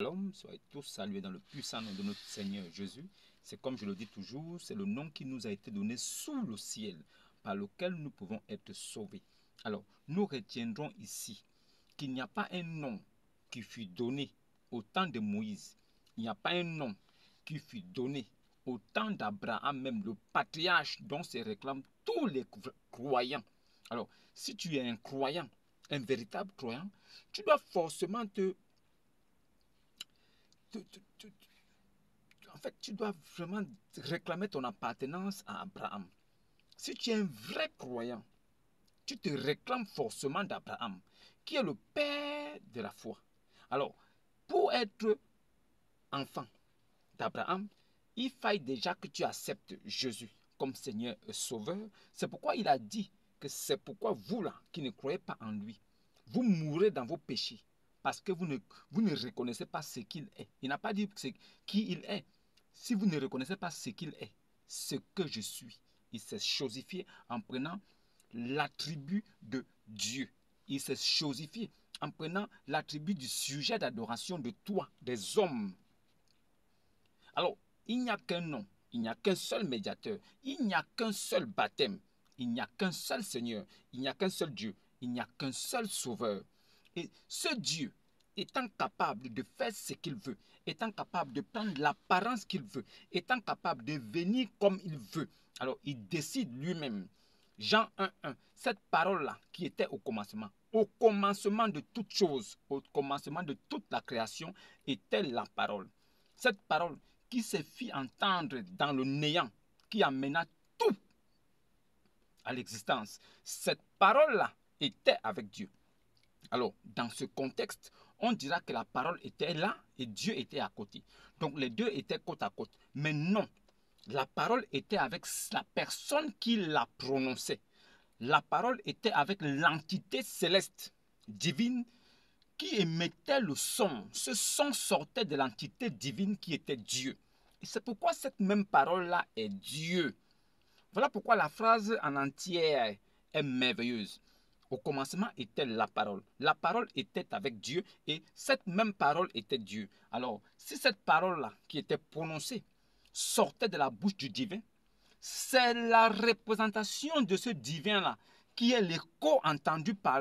Shalom, soyez tous salués dans le puissant nom de notre Seigneur Jésus. C'est comme je le dis toujours, c'est le nom qui nous a été donné sous le ciel, par lequel nous pouvons être sauvés. Alors, nous retiendrons ici qu'il n'y a pas un nom qui fut donné au temps de Moïse. Il n'y a pas un nom qui fut donné au temps d'Abraham, même le patriarche dont se réclament tous les croyants. Alors, si tu es un croyant, un véritable croyant, tu dois forcément en fait, tu dois vraiment réclamer ton appartenance à Abraham. Si tu es un vrai croyant, tu te réclames forcément d'Abraham, qui est le père de la foi. Alors, pour être enfant d'Abraham, il faille déjà que tu acceptes Jésus comme Seigneur et Sauveur. C'est pourquoi il a dit que c'est pourquoi vous là, qui ne croyez pas en lui, vous mourrez dans vos péchés parce que vous ne reconnaissez pas ce qu'il est. Il n'a pas dit qui il est. Si vous ne reconnaissez pas ce qu'il est, ce que je suis, il s'est chosifié en prenant l'attribut de Dieu. Il s'est chosifié en prenant l'attribut du sujet d'adoration de toi, des hommes. Alors, il n'y a qu'un nom, il n'y a qu'un seul médiateur, il n'y a qu'un seul baptême, il n'y a qu'un seul Seigneur, il n'y a qu'un seul Dieu, il n'y a qu'un seul Sauveur. Et ce Dieu, étant capable de faire ce qu'il veut, étant capable de prendre l'apparence qu'il veut, étant capable de venir comme il veut, alors il décide lui-même. Jean 1,1, cette parole-là qui était au commencement de toutes choses, au commencement de toute la création, était la parole. Cette parole qui se fit entendre dans le néant, qui amena tout à l'existence. Cette parole-là était avec Dieu. Alors, dans ce contexte, on dira que la parole était là et Dieu était à côté. Donc, les deux étaient côte à côte. Mais non, la parole était avec la personne qui la prononçait. La parole était avec l'entité céleste, divine, qui émettait le son. Ce son sortait de l'entité divine qui était Dieu. Et c'est pourquoi cette même parole-là est Dieu. Voilà pourquoi la phrase en entière est merveilleuse. Au commencement était la parole. La parole était avec Dieu et cette même parole était Dieu. Alors, si cette parole-là qui était prononcée sortait de la bouche du divin, c'est la représentation de ce divin-là qui est l'écho entendu par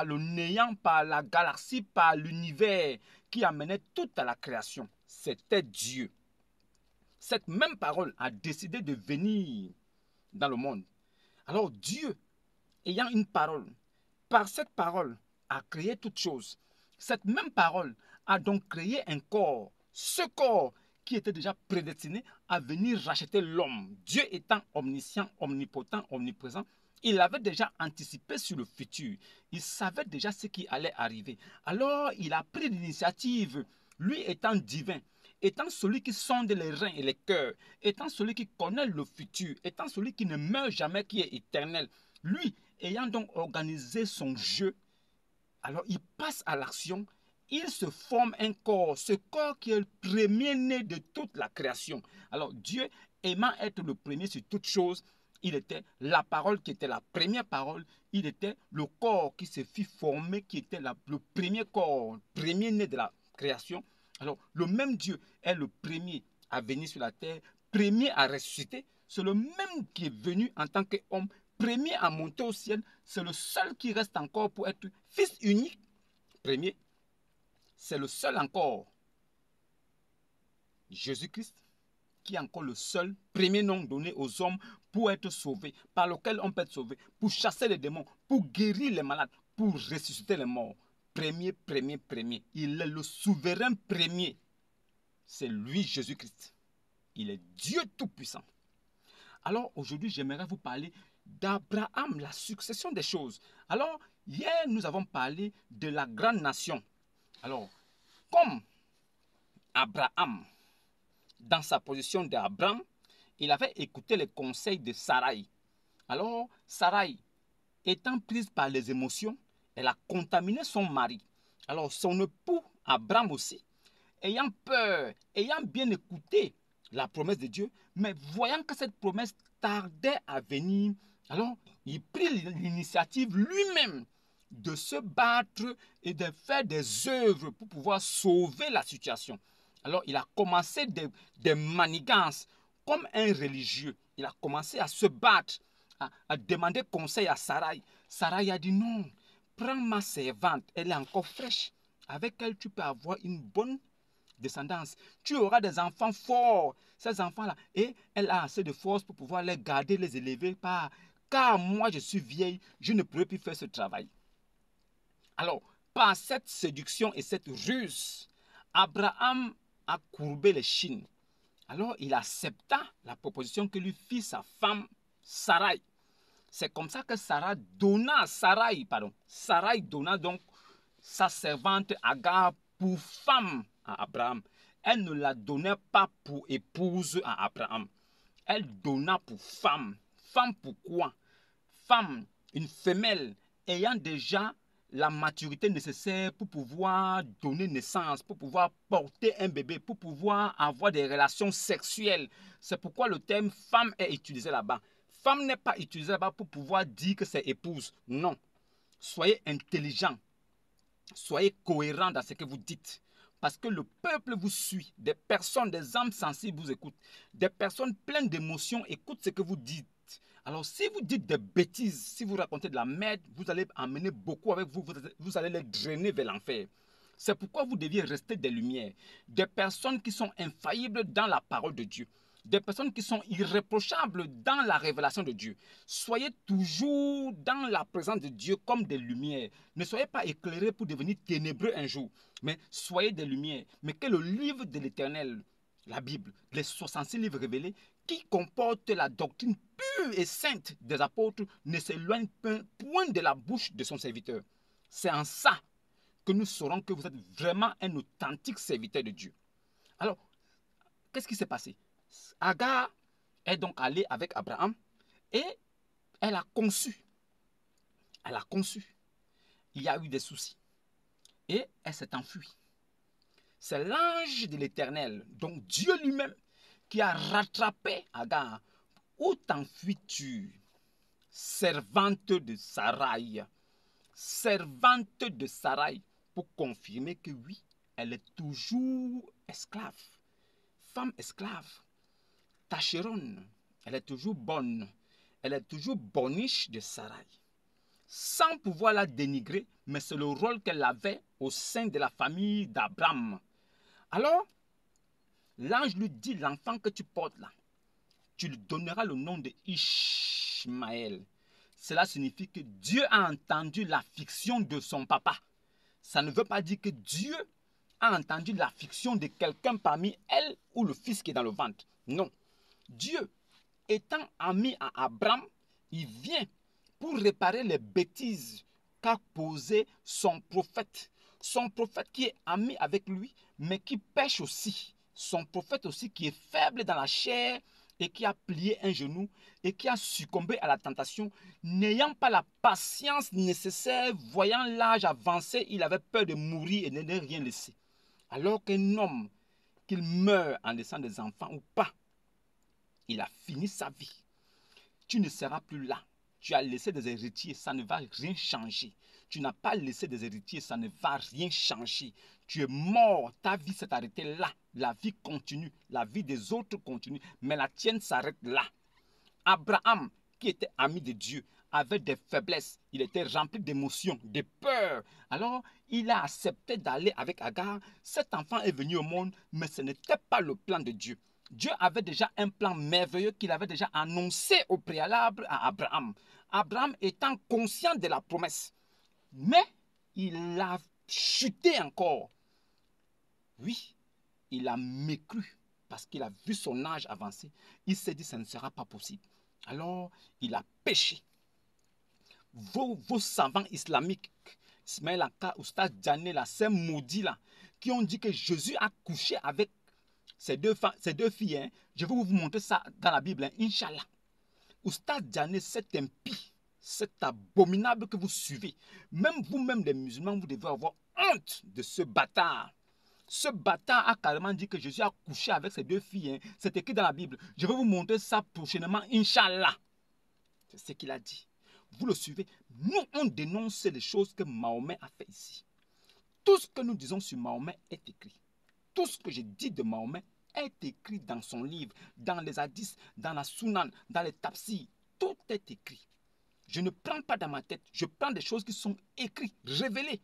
le néant, par la galaxie, par l'univers qui amenait toute à la création. C'était Dieu. Cette même parole a décidé de venir dans le monde. Alors Dieu, ayant une parole, par cette parole, a créé toutes choses. Cette même parole a donc créé un corps. Ce corps qui était déjà prédestiné à venir racheter l'homme. Dieu étant omniscient, omnipotent, omniprésent, il avait déjà anticipé sur le futur. Il savait déjà ce qui allait arriver. Alors il a pris l'initiative, lui étant divin, étant celui qui sonde les reins et les cœurs, étant celui qui connaît le futur, étant celui qui ne meurt jamais, qui est éternel. Lui, ayant donc organisé son jeu, alors il passe à l'action, il se forme un corps, ce corps qui est le premier-né de toute la création. Alors Dieu, aimant être le premier sur toutes choses, il était la parole qui était la première parole, il était le corps qui se fit former, qui était le premier corps, premier-né de la création. Alors le même Dieu est le premier à venir sur la terre, premier à ressusciter, c'est le même qui est venu en tant qu'homme, premier à monter au ciel, c'est le seul qui reste encore pour être fils unique, premier, c'est le seul encore, Jésus-Christ, qui est encore le seul premier nom donné aux hommes pour être sauvés, par lequel on peut être sauvé, pour chasser les démons, pour guérir les malades, pour ressusciter les morts. Premier. Il est le souverain premier. C'est lui, Jésus-Christ. Il est Dieu tout-puissant. Alors aujourd'hui, j'aimerais vous parler d'Abraham, la succession des choses. Alors, hier, nous avons parlé de la grande nation. Alors, comme Abraham, dans sa position d'Abraham, il avait écouté les conseils de Sarai. Alors, Sarai, étant prise par les émotions, elle a contaminé son mari. Alors, son époux, Abraham aussi, ayant peur, ayant bien écouté la promesse de Dieu, mais voyant que cette promesse tardait à venir, alors il prit l'initiative lui-même de se battre et de faire des œuvres pour pouvoir sauver la situation. Alors, il a commencé des manigances comme un religieux. Il a commencé à se battre, à demander conseil à Sarai. Sarai a dit non, prends ma servante, elle est encore fraîche. Avec elle, tu peux avoir une bonne descendance. Tu auras des enfants forts, ces enfants-là. Et elle a assez de force pour pouvoir les garder, les élever. Car moi, je suis vieille, je ne pourrai plus faire ce travail. Alors, par cette séduction et cette ruse, Abraham a courbé les chines. Alors, il accepta la proposition que lui fit sa femme Sarai. C'est comme ça que Sarai donna donc sa servante Agar pour femme à Abraham. Elle ne la donnait pas pour épouse à Abraham. Elle donna pour femme. Femme pourquoi? Femme, une femelle ayant déjà la maturité nécessaire pour pouvoir donner naissance, pour pouvoir porter un bébé, pour pouvoir avoir des relations sexuelles. C'est pourquoi le terme femme est utilisé là-bas. Femme n'est pas utilisé là-bas pour pouvoir dire que c'est épouse. Non. Soyez intelligent. Soyez cohérent dans ce que vous dites. Parce que le peuple vous suit. Des personnes, des âmes sensibles vous écoutent. Des personnes pleines d'émotions écoutent ce que vous dites. Alors, si vous dites des bêtises, si vous racontez de la merde, vous allez emmener beaucoup avec vous. Vous allez les drainer vers l'enfer. C'est pourquoi vous deviez rester des lumières. Des personnes qui sont infaillibles dans la parole de Dieu. Des personnes qui sont irréprochables dans la révélation de Dieu. Soyez toujours dans la présence de Dieu comme des lumières. Ne soyez pas éclairés pour devenir ténébreux un jour, mais soyez des lumières. Mais que le livre de l'Éternel, la Bible, les 66 livres révélés, qui comportent la doctrine pure et sainte des apôtres, ne s'éloigne point de la bouche de son serviteur. C'est en ça que nous saurons que vous êtes vraiment un authentique serviteur de Dieu. Alors, qu'est-ce qui s'est passé? Agar est donc allée avec Abraham et elle a conçu. Elle a conçu. Il y a eu des soucis. Et elle s'est enfuie. C'est l'ange de l'Éternel, donc Dieu lui-même, qui a rattrapé Agar. Où t'enfuis-tu, servante de Sarai? Servante de Sarai, pour confirmer que oui, elle est toujours esclave. Femme esclave. Tâcheronne, elle est toujours bonne. Elle est toujours boniche de Sarai. Sans pouvoir la dénigrer, mais c'est le rôle qu'elle avait au sein de la famille d'Abraham. Alors, l'ange lui dit, l'enfant que tu portes là, tu lui donneras le nom de Ishmaël. Cela signifie que Dieu a entendu l'affliction de son papa. Ça ne veut pas dire que Dieu a entendu l'affliction de quelqu'un parmi elle ou le fils qui est dans le ventre. Non. Dieu, étant ami à Abraham, il vient pour réparer les bêtises qu'a posées son prophète. Son prophète qui est ami avec lui, mais qui pêche aussi. Son prophète aussi qui est faible dans la chair et qui a plié un genou et qui a succombé à la tentation, n'ayant pas la patience nécessaire, voyant l'âge avancé, il avait peur de mourir et de ne rien laisser. Alors qu'un homme, qu'il meurt en laissant des enfants ou pas, il a fini sa vie. Tu ne seras plus là. Tu as laissé des héritiers, ça ne va rien changer. Tu n'as pas laissé des héritiers, ça ne va rien changer. Tu es mort, ta vie s'est arrêtée là. La vie continue, la vie des autres continue, mais la tienne s'arrête là. Abraham, qui était ami de Dieu, avait des faiblesses. Il était rempli d'émotions, de peur. Alors, il a accepté d'aller avec Agar. Cet enfant est venu au monde, mais ce n'était pas le plan de Dieu. Dieu avait déjà un plan merveilleux qu'il avait déjà annoncé au préalable à Abraham. Abraham étant conscient de la promesse. Mais il a chuté encore. Oui, il a mécru parce qu'il a vu son âge avancer. Il s'est dit, ça ne sera pas possible. Alors, il a péché. Vos savants islamiques, Ismaël Aka, Oustaz Djané, ces maudits là, qui ont dit que Jésus a couché avec ces deux filles, hein. Je vais vous montrer ça dans la Bible, hein. Inch'Allah. Oustaz Djané, cet impie, cet abominable que vous suivez, même vous-même les musulmans, vous devez avoir honte de ce bâtard. Ce bâtard a carrément dit que Jésus a couché avec ces deux filles, hein. C'est écrit dans la Bible. Je vais vous montrer ça prochainement, Inch'Allah. C'est ce qu'il a dit. vous le suivez. Nous, on dénonce les choses que Mahomet a fait ici. Tout ce que nous disons sur Mahomet est écrit. Tout ce que je dis de Mahomet est écrit dans son livre, dans les hadiths, dans la Sunan, dans les tafsirs. Tout est écrit. Je ne prends pas dans ma tête, je prends des choses qui sont écrites, révélées,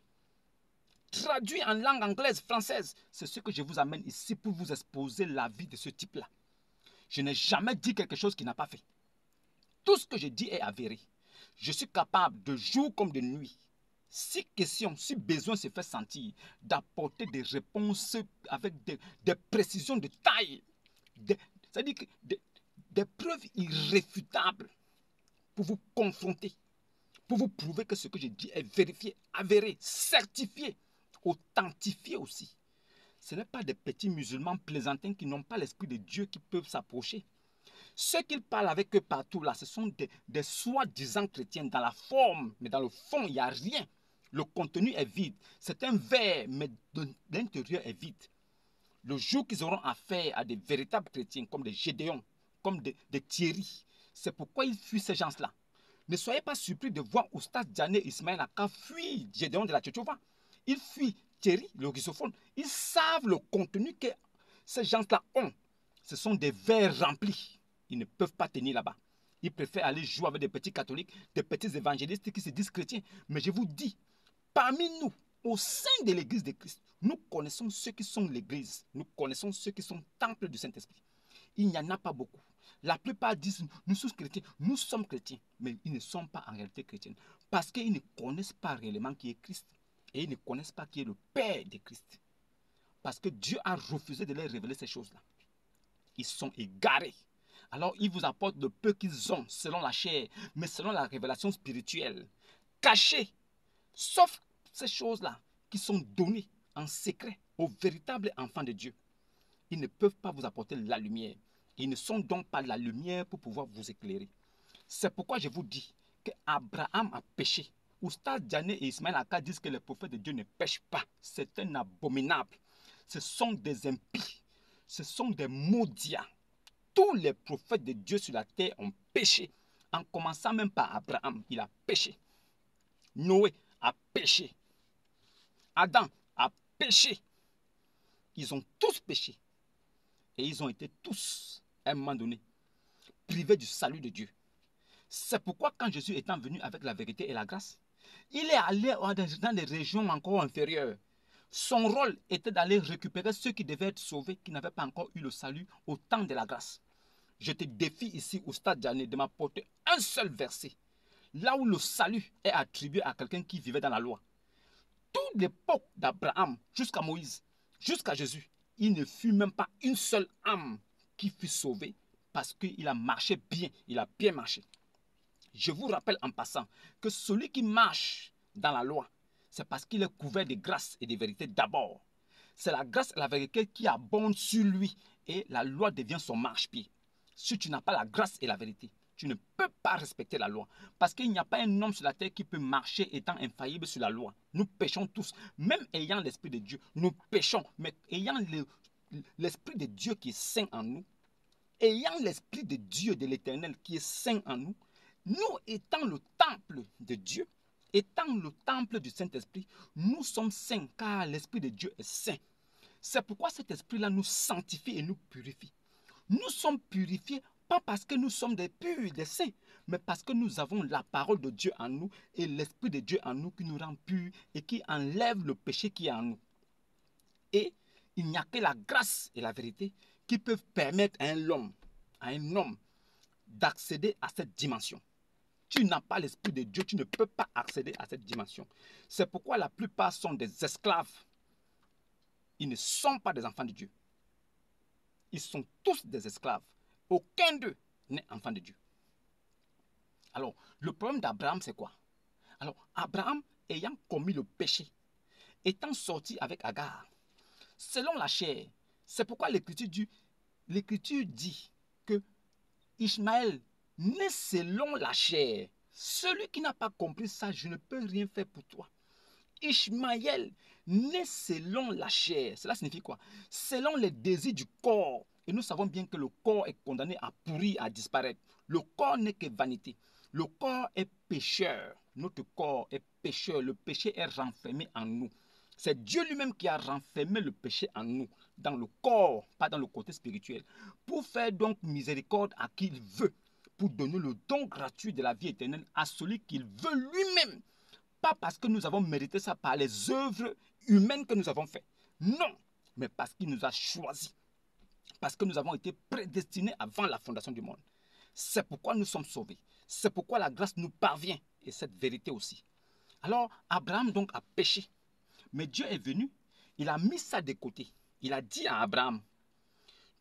traduites en langue anglaise, française. C'est ce que je vous amène ici pour vous exposer la vie de ce type-là. Je n'ai jamais dit quelque chose qu'il n'a pas fait. Tout ce que je dis est avéré. Je suis capable de jour comme de nuit, si question, si besoin se fait sentir, d'apporter des réponses avec des précisions de taille, c'est-à-dire que des preuves irréfutables pour vous confronter, pour vous prouver que ce que je dis est vérifié, avéré, certifié, authentifié aussi. Ce n'est pas des petits musulmans plaisantins qui n'ont pas l'esprit de Dieu qui peuvent s'approcher. Ceux qu'ils parlent avec eux partout là, ce sont des soi-disant chrétiens dans la forme, mais dans le fond, il n'y a rien. Le contenu est vide. C'est un verre, mais l'intérieur est vide. Le jour qu'ils auront affaire à des véritables chrétiens, comme des Gédéons, comme des Thierry, c'est pourquoi ils fuient ces gens-là. Ne soyez pas surpris de voir Oustaz Diané Ismaël Aka fuir Gédéon de la Tchétchova. Ils fuient Thierry, le rusophone. Ils savent le contenu que ces gens-là ont. Ce sont des verres remplis. Ils ne peuvent pas tenir là-bas. Ils préfèrent aller jouer avec des petits catholiques, des petits évangélistes qui se disent chrétiens. Mais je vous dis, parmi nous, au sein de l'église de Christ, nous connaissons ceux qui sont l'église. Nous connaissons ceux qui sont temple du Saint-Esprit. Il n'y en a pas beaucoup. La plupart disent, nous sommes chrétiens, nous sommes chrétiens. Mais ils ne sont pas en réalité chrétiens. Parce qu'ils ne connaissent pas réellement qui est Christ. Et ils ne connaissent pas qui est le Père de Christ. Parce que Dieu a refusé de leur révéler ces choses-là. Ils sont égarés. Alors, ils vous apportent le peu qu'ils ont selon la chair, mais selon la révélation spirituelle, cachée, sauf ces choses-là qui sont données en secret aux véritables enfants de Dieu. Ils ne peuvent pas vous apporter la lumière. Ils ne sont donc pas la lumière pour pouvoir vous éclairer. C'est pourquoi je vous dis qu'Abraham a péché. Oustaz Diané et Ismaël Aka disent que les prophètes de Dieu ne pêchent pas. C'est un abominable. Ce sont des impies. Ce sont des maudits. Tous les prophètes de Dieu sur la terre ont péché. En commençant même par Abraham, il a péché. Noé a péché. Adam a péché. Ils ont tous péché. Et ils ont été tous, à un moment donné, privés du salut de Dieu. C'est pourquoi quand Jésus étant venu avec la vérité et la grâce, il est allé dans des régions encore inférieures. Son rôle était d'aller récupérer ceux qui devaient être sauvés, qui n'avaient pas encore eu le salut au temps de la grâce. Je te défie ici au stade d'année de m'apporter un seul verset, là où le salut est attribué à quelqu'un qui vivait dans la loi. Toute l'époque d'Abraham jusqu'à Moïse, jusqu'à Jésus, il ne fut même pas une seule âme qui fut sauvée parce qu'il a marché bien, il a bien marché. Je vous rappelle en passant que celui qui marche dans la loi, c'est parce qu'il est couvert de grâce et de vérité d'abord. C'est la grâce et la vérité qui abondent sur lui et la loi devient son marchepied. Si tu n'as pas la grâce et la vérité, tu ne peux pas respecter la loi. Parce qu'il n'y a pas un homme sur la terre qui peut marcher étant infaillible sur la loi. Nous péchons tous, même ayant l'Esprit de Dieu. Nous péchons, mais ayant l'Esprit de Dieu qui est saint en nous, ayant l'Esprit de Dieu de l'Éternel qui est saint en nous, nous étant le temple de Dieu, étant le temple du Saint-Esprit, nous sommes saints car l'Esprit de Dieu est saint. C'est pourquoi cet esprit-là nous sanctifie et nous purifie. Nous sommes purifiés pas parce que nous sommes des purs, des saints, mais parce que nous avons la parole de Dieu en nous et l'Esprit de Dieu en nous qui nous rend purs et qui enlève le péché qui est en nous. Et il n'y a que la grâce et la vérité qui peuvent permettre à un homme d'accéder à cette dimension. Tu n'as pas l'Esprit de Dieu, tu ne peux pas accéder à cette dimension. C'est pourquoi la plupart sont des esclaves. Ils ne sont pas des enfants de Dieu. Ils sont tous des esclaves. Aucun d'eux n'est enfant de Dieu. Alors, le problème d'Abraham, c'est quoi? Alors, Abraham, ayant commis le péché, étant sorti avec Agar, selon la chair, c'est pourquoi l'Écriture dit que Ishmaël naît selon la chair. Celui qui n'a pas compris ça, je ne peux rien faire pour toi. Ishmaël naît selon la chair. Cela signifie quoi? Selon les désirs du corps. Et nous savons bien que le corps est condamné à pourrir, à disparaître. Le corps n'est que vanité. Le corps est pécheur. Notre corps est pécheur. Le péché est renfermé en nous. C'est Dieu lui-même qui a renfermé le péché en nous, dans le corps, pas dans le côté spirituel, pour faire donc miséricorde à qui il veut, pour donner le don gratuit de la vie éternelle à celui qu'il veut lui-même. Pas parce que nous avons mérité ça par les œuvres humaines que nous avons faites. Non, mais parce qu'il nous a choisis. Parce que nous avons été prédestinés avant la fondation du monde. C'est pourquoi nous sommes sauvés. C'est pourquoi la grâce nous parvient. Et cette vérité aussi. Alors, Abraham donc a péché. Mais Dieu est venu. Il a mis ça de côté. Il a dit à Abraham,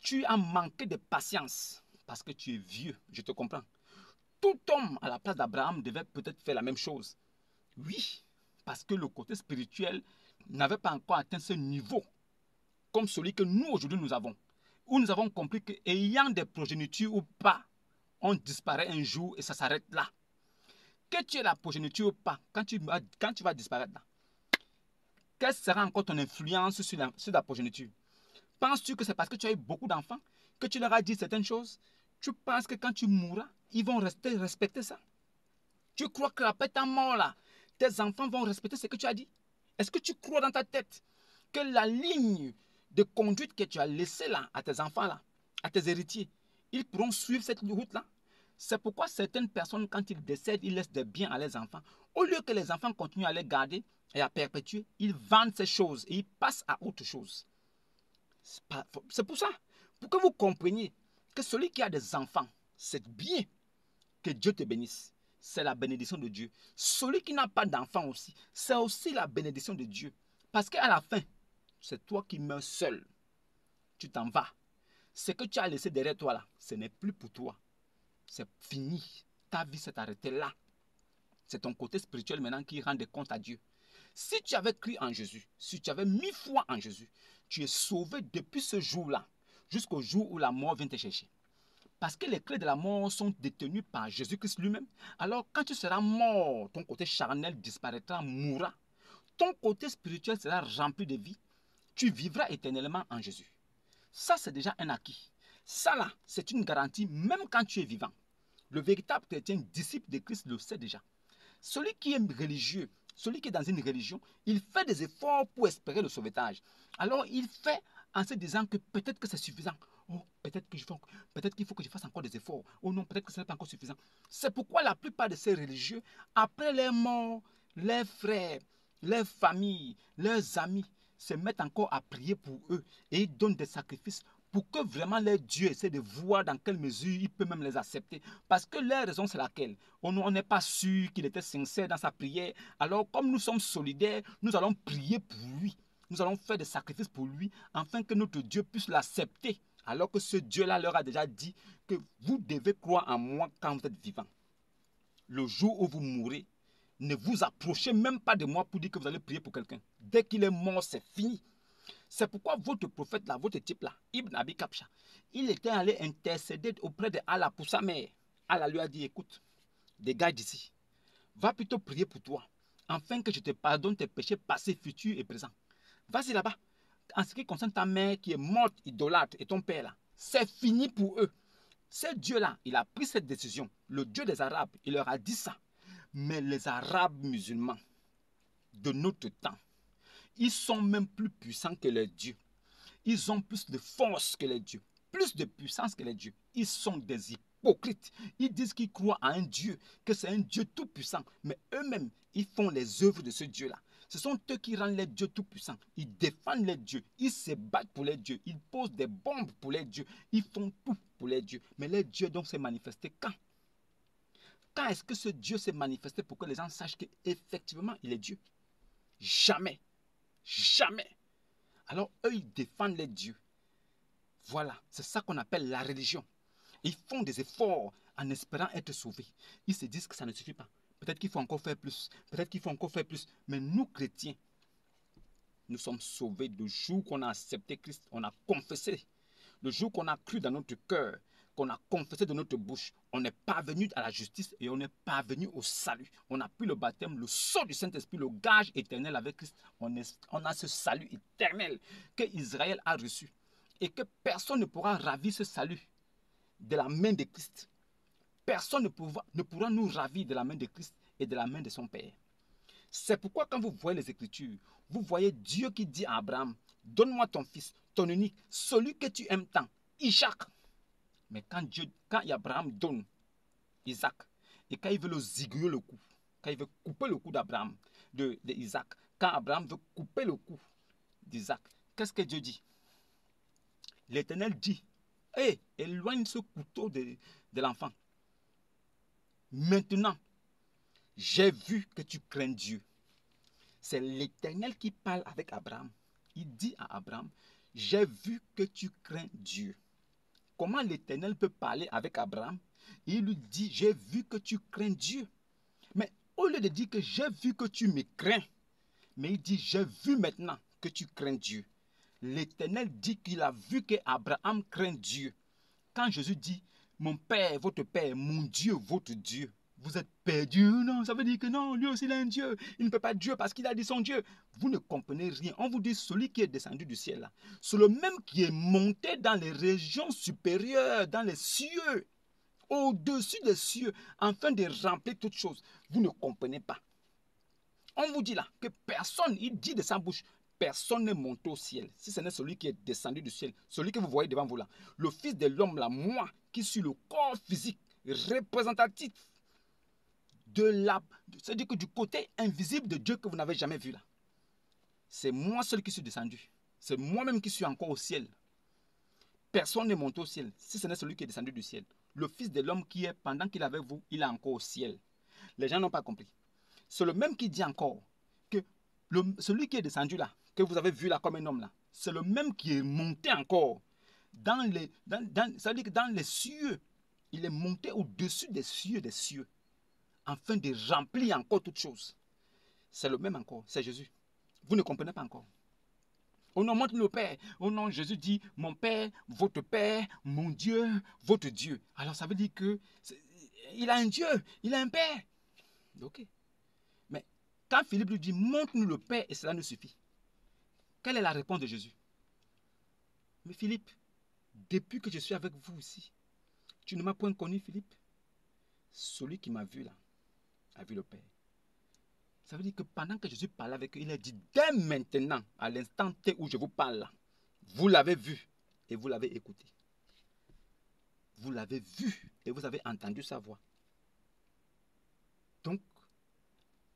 tu as manqué de patience parce que tu es vieux. Je te comprends. Tout homme à la place d'Abraham devait peut-être faire la même chose. Oui, parce que le côté spirituel n'avait pas encore atteint ce niveau comme celui que nous aujourd'hui nous avons. Où nous avons compris qu'ayant des progénitures ou pas, on disparaît un jour et ça s'arrête là. Que tu aies la progéniture ou pas, quand tu vas disparaître là, quelle sera encore ton influence sur la progéniture? Penses-tu que c'est parce que tu as eu beaucoup d'enfants que tu leur as dit certaines choses? Tu penses que quand tu mourras, ils vont respecter ça? Tu crois qu'après ta mort là, tes enfants vont respecter ce que tu as dit? Est-ce que tu crois dans ta tête que la ligne de conduite que tu as laissée là à tes enfants là, à tes héritiers, ils pourront suivre cette route là? C'est pourquoi certaines personnes, quand ils décèdent, ils laissent des biens à leurs enfants. Au lieu que les enfants continuent à les garder et à perpétuer, ils vendent ces choses et ils passent à autre chose. C'est pour ça, pour que vous compreniez que celui qui a des enfants, c'est bien que Dieu te bénisse. C'est la bénédiction de Dieu. Celui qui n'a pas d'enfant aussi, c'est aussi la bénédiction de Dieu. Parce qu'à la fin, c'est toi qui meurs seul. Tu t'en vas. Ce que tu as laissé derrière toi là, ce n'est plus pour toi. C'est fini. Ta vie s'est arrêtée là. C'est ton côté spirituel maintenant qui rend des comptes à Dieu. Si tu avais cru en Jésus, si tu avais mis foi en Jésus, tu es sauvé depuis ce jour-là, jusqu'au jour où la mort vient te chercher. Parce que les clés de la mort sont détenues par Jésus-Christ lui-même. Alors quand tu seras mort, ton côté charnel disparaîtra, mourra. Ton côté spirituel sera rempli de vie. Tu vivras éternellement en Jésus. Ça, c'est déjà un acquis. Ça, là, c'est une garantie même quand tu es vivant. Le véritable chrétien, disciple de Christ, le sait déjà. Celui qui est religieux, celui qui est dans une religion, il fait des efforts pour espérer le sauvetage. Alors, il fait en se disant que peut-être que c'est suffisant. Oh, peut-être qu'il faut que je fasse encore des efforts. Oh non, peut-être que ce n'est pas encore suffisant. C'est pourquoi la plupart de ces religieux, après leur mort, leurs frères, leurs familles, leurs amis, se mettent encore à prier pour eux et ils donnent des sacrifices pour que vraiment leur Dieu essaie de voir dans quelle mesure il peut même les accepter. Parce que leur raison, c'est laquelle? On n'est pas sûr qu'il était sincère dans sa prière. Alors, comme nous sommes solidaires, nous allons prier pour lui. Nous allons faire des sacrifices pour lui, afin que notre Dieu puisse l'accepter. Alors que ce Dieu-là leur a déjà dit que vous devez croire en moi quand vous êtes vivant. Le jour où vous mourrez, ne vous approchez même pas de moi pour dire que vous allez prier pour quelqu'un. Dès qu'il est mort, c'est fini. C'est pourquoi votre prophète là, votre type là, Ibn Abi Kapsha, il était allé intercéder auprès de Allah pour sa mère. Allah lui a dit, écoute, dégage d'ici. Va plutôt prier pour toi, afin que je te pardonne tes péchés passés, futurs et présents. Vas-y là-bas. En ce qui concerne ta mère qui est morte idolâtre et ton père là, c'est fini pour eux. Ce Dieu-là, il a pris cette décision. Le Dieu des Arabes, il leur a dit ça. Mais les Arabes musulmans de notre temps, ils sont même plus puissants que les dieux. Ils ont plus de force que les dieux, plus de puissance que les dieux. Ils sont des hypocrites. Ils disent qu'ils croient à un Dieu, que c'est un Dieu tout-puissant. Mais eux-mêmes, ils font les œuvres de ce Dieu-là. Ce sont eux qui rendent les dieux tout-puissants. Ils défendent les dieux. Ils se battent pour les dieux. Ils posent des bombes pour les dieux. Ils font tout pour les dieux. Mais les dieux donc s'est manifesté quand? Quand est-ce que ce Dieu s'est manifesté pour que les gens sachent qu'effectivement il est Dieu? Jamais. Jamais. Alors eux, ils défendent les dieux. Voilà, c'est ça qu'on appelle la religion. Ils font des efforts en espérant être sauvés. Ils se disent que ça ne suffit pas. Peut-être qu'il faut encore faire plus. Peut-être qu'il faut encore faire plus. Mais nous, chrétiens, nous sommes sauvés le jour qu'on a accepté Christ. On a confessé. Le jour qu'on a cru dans notre cœur, qu'on a confessé de notre bouche, on est parvenu à la justice et on est parvenu au salut. On a pris le baptême, le sceau du Saint-Esprit, le gage éternel avec Christ. On a ce salut éternel que Israël a reçu. Et que personne ne pourra ravir ce salut de la main de Christ. personne ne pourra nous ravir de la main de Christ et de la main de son Père. C'est pourquoi quand vous voyez les Écritures, vous voyez Dieu qui dit à Abraham, donne-moi ton fils, ton unique, celui que tu aimes tant, Isaac. Mais quand Abraham donne Isaac, et quand il veut le zigouiller le cou, quand il veut couper le cou d'Abraham, de Isaac, quand Abraham veut couper le cou d'Isaac, qu'est-ce que Dieu dit? L'Éternel dit, hé, éloigne ce couteau de l'enfant. Maintenant, j'ai vu que tu crains Dieu. C'est l'Éternel qui parle avec Abraham. Il dit à Abraham, j'ai vu que tu crains Dieu. Comment l'Éternel peut parler avec Abraham? Il lui dit, j'ai vu que tu crains Dieu. Mais au lieu de dire que j'ai vu que tu me crains, mais il dit, j'ai vu maintenant que tu crains Dieu. L'Éternel dit qu'il a vu que Abraham craint Dieu. Quand Jésus dit, mon Père, votre Père, mon Dieu, votre Dieu, vous êtes perdu. Non, ça veut dire que non, lui aussi il est un Dieu. Il ne peut pas être Dieu parce qu'il a dit son Dieu. Vous ne comprenez rien. On vous dit celui qui est descendu du ciel là, c'est le même qui est monté dans les régions supérieures, dans les cieux, au-dessus des cieux, afin de remplir toutes choses. Vous ne comprenez pas. On vous dit là que personne, il dit de sa bouche, personne n'est monté au ciel. Si ce n'est celui qui est descendu du ciel, celui que vous voyez devant vous là, le Fils de l'homme là, moi, qui suis le corps physique représentatif c'est-à-dire que du côté invisible de Dieu que vous n'avez jamais vu là. C'est moi seul qui suis descendu. C'est moi-même qui suis encore au ciel. Personne n'est monté au ciel, si ce n'est celui qui est descendu du ciel. Le Fils de l'homme qui est, pendant qu'il est avec vous, il est encore au ciel. Les gens n'ont pas compris. C'est le même qui dit encore que celui qui est descendu là, que vous avez vu là comme un homme là, c'est le même qui est monté encore c'est-à-dire que dans les cieux. Il est monté au-dessus des cieux, afin de remplir encore toutes choses. C'est le même encore, c'est Jésus. Vous ne comprenez pas encore. On nous montre le Père. Oh non, Jésus dit, mon Père, mon Dieu, votre Dieu. Alors ça veut dire que il a un Dieu, il a un Père. Ok. Mais quand Philippe lui dit, montre-nous le Père et cela nous suffit. Quelle est la réponse de Jésus? Mais Philippe, depuis que je suis avec vous ici, tu ne m'as point connu, Philippe. Celui qui m'a vu là, a vu le Père. Ça veut dire que pendant que Jésus parlait avec eux, il a dit, dès maintenant, à l'instant T où je vous parle là, vous l'avez vu et vous l'avez écouté. Vous l'avez vu et vous avez entendu sa voix. Donc,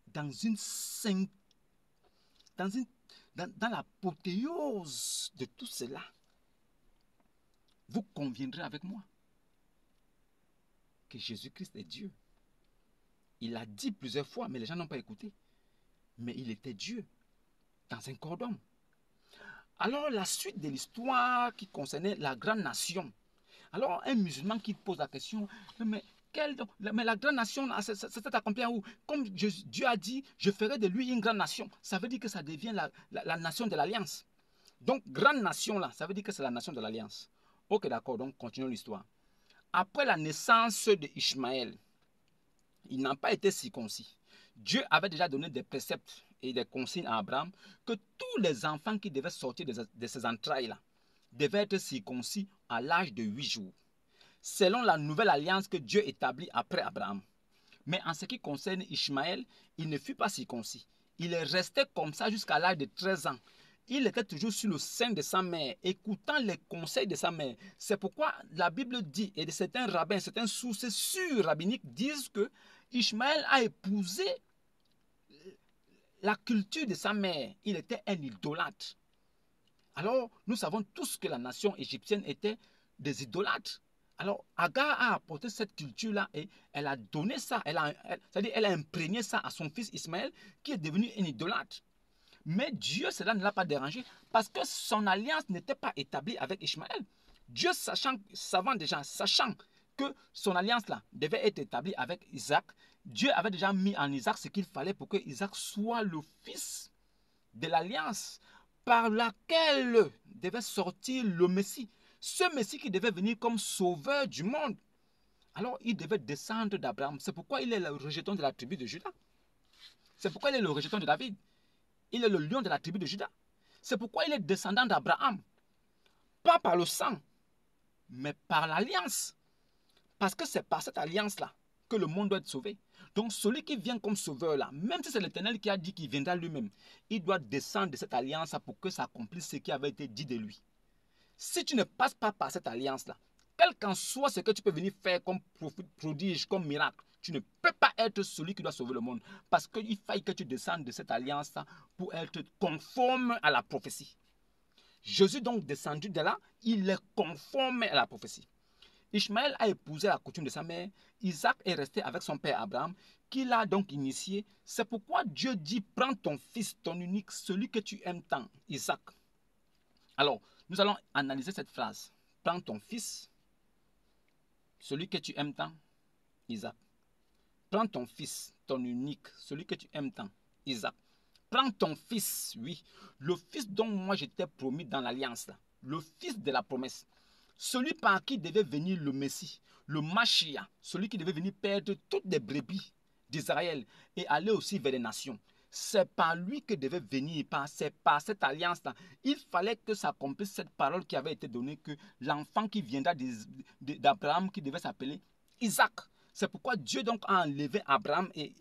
dans l'apothéose de tout cela, vous conviendrez avec moi que Jésus-Christ est Dieu. Il l'a dit plusieurs fois, mais les gens n'ont pas écouté. Mais il était Dieu dans un corps d'homme. Alors, la suite de l'histoire qui concernait la grande nation. Alors, un musulman qui pose la question, mais la grande nation, c'est accompli où? Comme Dieu a dit, je ferai de lui une grande nation. Ça veut dire que ça devient la nation de l'Alliance. Donc, grande nation, là, ça veut dire que c'est la nation de l'Alliance. Ok, d'accord, donc continuons l'histoire. Après la naissance d'Ishmaël, il n'a pas été circoncis. Dieu avait déjà donné des préceptes et des consignes à Abraham que tous les enfants qui devaient sortir de ses entrailles-là devaient être circoncis à l'âge de 8 jours, selon la nouvelle alliance que Dieu établit après Abraham. Mais en ce qui concerne Ishmaël, il ne fut pas circoncis. Il est resté comme ça jusqu'à l'âge de 13 ans. Il était toujours sur le sein de sa mère, écoutant les conseils de sa mère. C'est pourquoi la Bible dit, et certains rabbins, certaines sources sûres rabbiniques disent que Ishmaël a épousé la culture de sa mère. Il était un idolâtre. Alors, nous savons tous que la nation égyptienne était des idolâtres. Alors, Agar a apporté cette culture-là et elle a donné ça, c'est-à-dire elle a imprégné ça à son fils Ismaël qui est devenu un idolâtre. Mais Dieu, cela ne l'a pas dérangé parce que son alliance n'était pas établie avec Ishmaël. Dieu, sachant que son alliance-là devait être établie avec Isaac, Dieu avait déjà mis en Isaac ce qu'il fallait pour que Isaac soit le fils de l'alliance par laquelle devait sortir le Messie. Ce Messie qui devait venir comme sauveur du monde. Alors, il devait descendre d'Abraham. C'est pourquoi il est le rejeton de la tribu de Juda. C'est pourquoi il est le rejeton de David. Il est le lion de la tribu de Juda. C'est pourquoi il est descendant d'Abraham. Pas par le sang, mais par l'alliance. Parce que c'est par cette alliance-là que le monde doit être sauvé. Donc celui qui vient comme sauveur-là, même si c'est l'Éternel qui a dit qu'il viendra lui-même, il doit descendre de cette alliance pour que ça accomplisse ce qui avait été dit de lui. Si tu ne passes pas par cette alliance-là, quel qu'en soit ce que tu peux venir faire comme prodige, comme miracle, tu ne peux pas être celui qui doit sauver le monde. Parce qu'il faille que tu descendes de cette alliance-là pour être conforme à la prophétie. Jésus donc descendu de là, il est conforme à la prophétie. Ishmaël a épousé la coutume de sa mère. Isaac est resté avec son père Abraham, qui l'a donc initié. C'est pourquoi Dieu dit, prends ton fils, ton unique, celui que tu aimes tant, Isaac. Alors, nous allons analyser cette phrase. Prends ton fils, celui que tu aimes tant, Isaac. Prends ton fils, ton unique, celui que tu aimes tant, Isaac. Prends ton fils, oui, le fils dont moi j'étais promis dans l'alliance, le fils de la promesse. Celui par qui devait venir le Messie, le Machia, celui qui devait venir perdre toutes les brebis d'Israël et aller aussi vers les nations. C'est par lui que devait venir, c'est par cette alliance-là. Il fallait que s'accomplisse cette parole qui avait été donnée, que l'enfant qui viendra d'Abraham, qui devait s'appeler Isaac. C'est pourquoi Dieu donc a enlevé Abraham et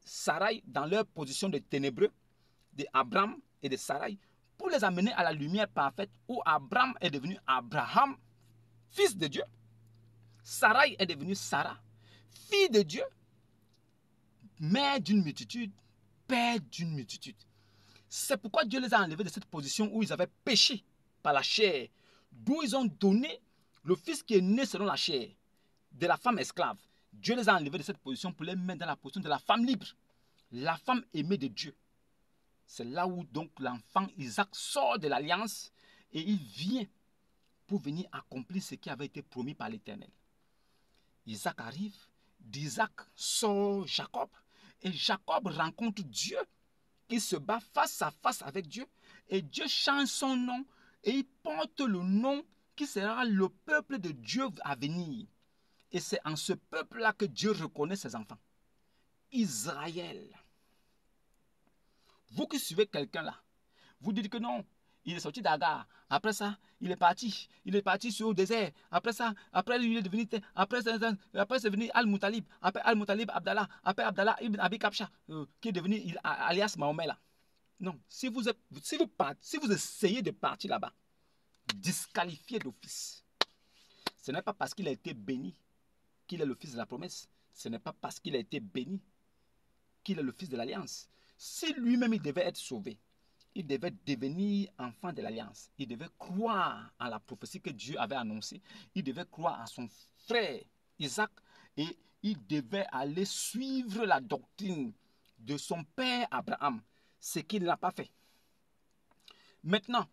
Sarai dans leur position de ténébreux, d'Abraham et de Sarai, pour les amener à la lumière parfaite où Abraham est devenu Abraham, fils de Dieu. Sarai est devenue Sarah, fille de Dieu, mère d'une multitude, père d'une multitude. C'est pourquoi Dieu les a enlevés de cette position où ils avaient péché par la chair, d'où ils ont donné le fils qui est né selon la chair, de la femme esclave. Dieu les a enlevés de cette position pour les mettre dans la position de la femme libre, la femme aimée de Dieu. C'est là où donc l'enfant Isaac sort de l'alliance et il vient pour venir accomplir ce qui avait été promis par l'Éternel. Isaac arrive, d'Isaac sort Jacob et Jacob rencontre Dieu. Il se bat face à face avec Dieu et Dieu change son nom et il porte le nom qui sera le peuple de Dieu à venir. Et c'est en ce peuple-là que Dieu reconnaît ses enfants. Israël. Vous qui suivez quelqu'un là, vous dites que non, il est sorti d'Agar. Après ça, il est parti sur le désert. Après ça, après il est devenu, après c'est devenu Al-Muttalib. Après Al-Muttalib, Abdallah. Après Abdallah, Ibn Abi Kabsha, qui est devenu alias Mahomet là. Non, si vous essayez de partir là-bas, disqualifié d'office. Ce n'est pas parce qu'il a été béni qu'il est le fils de la promesse. Ce n'est pas parce qu'il a été béni qu'il est le fils de l'alliance. Si lui-même il devait être sauvé, il devait devenir enfant de l'alliance. Il devait croire à la prophétie que Dieu avait annoncée. Il devait croire à son frère Isaac et il devait aller suivre la doctrine de son père Abraham, ce qu'il n'a pas fait. Maintenant,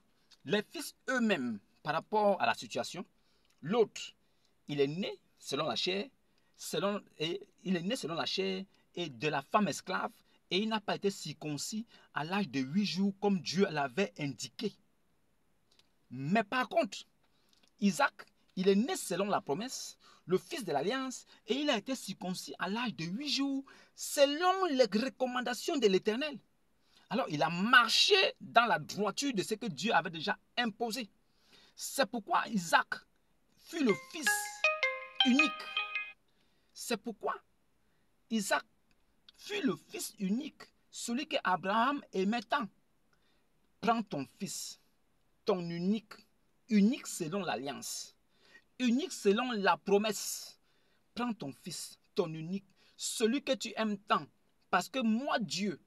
les fils eux-mêmes, par rapport à la situation, l'autre, il est né selon la chair, et de la femme esclave, et il n'a pas été circoncis à l'âge de 8 jours comme Dieu l'avait indiqué. Mais par contre, Isaac, il est né selon la promesse, le fils de l'alliance, et il a été circoncis à l'âge de 8 jours selon les recommandations de l'Éternel. Alors, il a marché dans la droiture de ce que Dieu avait déjà imposé. C'est pourquoi Isaac fut le fils unique. C'est pourquoi Isaac fut le fils unique, celui que Abraham aimait tant. Prends ton fils, ton unique, unique selon l'alliance, unique selon la promesse. Prends ton fils, ton unique, celui que tu aimes tant. Parce que moi, Dieu,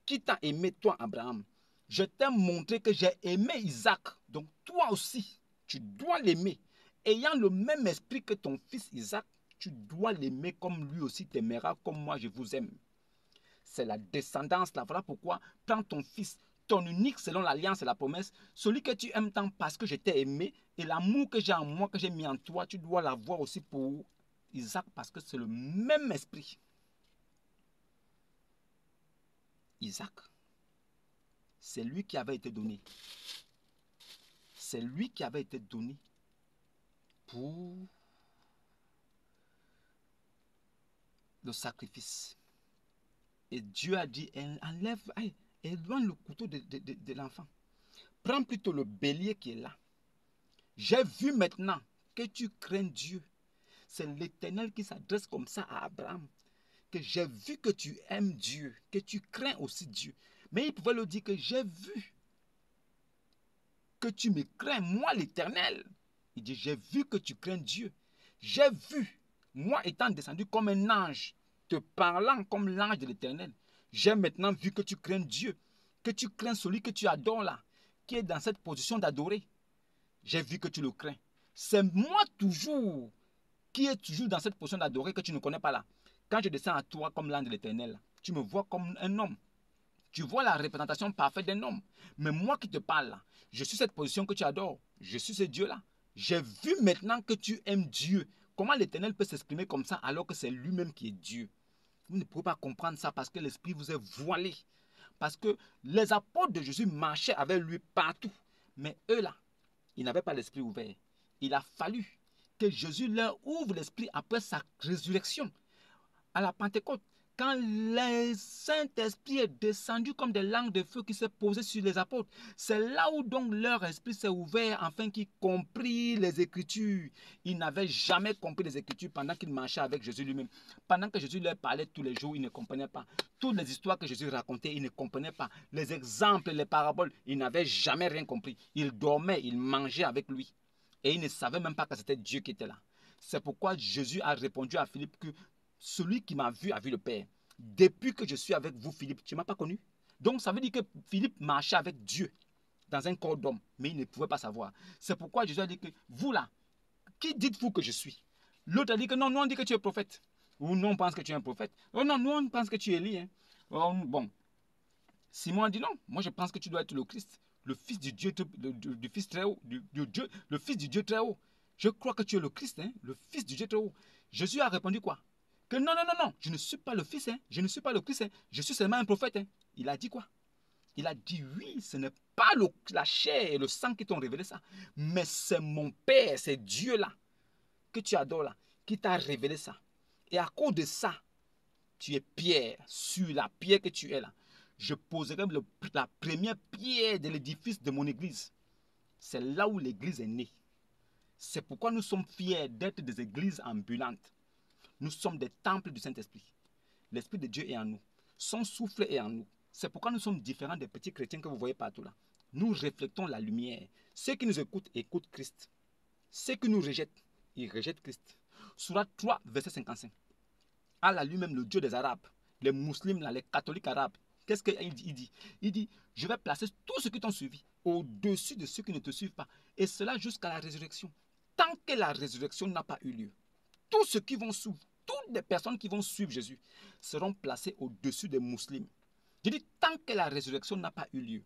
qui t'a aimé, toi, Abraham, je t'ai montré que j'ai aimé Isaac. Donc toi aussi, tu dois l'aimer. Ayant le même esprit que ton fils Isaac, tu dois l'aimer comme lui aussi t'aimera, comme moi je vous aime. C'est la descendance là. Voilà pourquoi prends ton fils, ton unique selon l'alliance et la promesse, celui que tu aimes tant parce que je t'ai aimé, et l'amour que j'ai en moi, que j'ai mis en toi, tu dois l'avoir aussi pour Isaac parce que c'est le même esprit. Isaac, c'est lui qui avait été donné. C'est lui qui avait été donné pour le sacrifice. Et Dieu a dit, enlève, éloigne le couteau de l'enfant. Prends plutôt le bélier qui est là. J'ai vu maintenant que tu crains Dieu C'est l'Éternel qui s'adresse comme ça à Abraham. Que j'ai vu que tu aimes Dieu, que tu crains aussi Dieu. Mais il pouvait le dire que j'ai vu que tu me crains, moi l'Éternel. Il dit, j'ai vu que tu crains Dieu. J'ai vu, moi étant descendu comme un ange, te parlant comme l'ange de l'Éternel. J'ai maintenant vu que tu crains Dieu, que tu crains celui que tu adores là, qui est dans cette position d'adorer. J'ai vu que tu le crains. C'est moi toujours qui est toujours dans cette position d'adorer que tu ne connais pas là. Quand je descends à toi comme l'ange de l'Éternel, tu me vois comme un homme. Tu vois la représentation parfaite d'un homme. Mais moi qui te parle là, je suis cette position que tu adores. Je suis ce Dieu-là. J'ai vu maintenant que tu aimes Dieu. Comment l'Éternel peut s'exprimer comme ça alors que c'est lui-même qui est Dieu? Vous ne pouvez pas comprendre ça parce que l'esprit vous est voilé. Parce que les apôtres de Jésus marchaient avec lui partout. Mais eux là, ils n'avaient pas l'esprit ouvert. Il a fallu que Jésus leur ouvre l'esprit après sa résurrection. À la Pentecôte, quand le Saint-Esprit est descendu comme des langues de feu qui s'est posé sur les apôtres, c'est là où donc leur esprit s'est ouvert afin qu'ils comprennent les Écritures. Ils n'avaient jamais compris les Écritures pendant qu'ils marchaient avec Jésus lui-même. Pendant que Jésus leur parlait tous les jours, ils ne comprenaient pas. Toutes les histoires que Jésus racontait, ils ne comprenaient pas. Les exemples, les paraboles, ils n'avaient jamais rien compris. Ils dormaient, ils mangeaient avec lui. Et ils ne savaient même pas que c'était Dieu qui était là. C'est pourquoi Jésus a répondu à Philippe que celui qui m'a vu a vu le Père. Depuis que je suis avec vous, Philippe, tu ne m'as pas connu. Donc ça veut dire que Philippe marchait avec Dieu dans un corps d'homme, mais il ne pouvait pas savoir. C'est pourquoi Jésus a dit que vous là, qui dites-vous que je suis? L'autre a dit que non, nous on dit que tu es prophète. Ou nous on pense que tu es un prophète. Oh non, nous on pense que tu es Élie. Hein. Oh, bon, Simon a dit non, moi je pense que tu dois être le Christ, le fils du Dieu, du Fils très haut, Dieu, le fils du Dieu très haut. Je crois que tu es le Christ, hein, le fils du Dieu très haut. Jésus a répondu quoi? Que non, non, non, non, je ne suis pas le fils, hein, je ne suis pas le Christ, hein, je suis seulement un prophète. Hein. Il a dit quoi? Il a dit oui, ce n'est pas la chair et le sang qui t'ont révélé ça, mais c'est mon Père, c'est Dieu là, que tu adores là, qui t'a révélé ça. Et à cause de ça, tu es pierre, sur la pierre que tu es là. Je poserai la première pierre de l'édifice de mon église. C'est là où l'église est née. C'est pourquoi nous sommes fiers d'être des églises ambulantes. Nous sommes des temples du Saint-Esprit. L'Esprit de Dieu est en nous. Son souffle est en nous. C'est pourquoi nous sommes différents des petits chrétiens que vous voyez partout là. Nous reflétons la lumière. Ceux qui nous écoutent, écoutent Christ. Ceux qui nous rejettent, ils rejettent Christ. Surat 3, verset 55. Allah lui-même, le Dieu des Arabes, les musulmans, là, les catholiques arabes, qu'est-ce qu'il dit? Il dit, je vais placer tous ceux qui t'ont suivi au-dessus de ceux qui ne te suivent pas. Et cela jusqu'à la résurrection. Tant que la résurrection n'a pas eu lieu, tous ceux qui vont suivre, toutes les personnes qui vont suivre Jésus seront placées au-dessus des musulmans. Je dis, tant que la résurrection n'a pas eu lieu,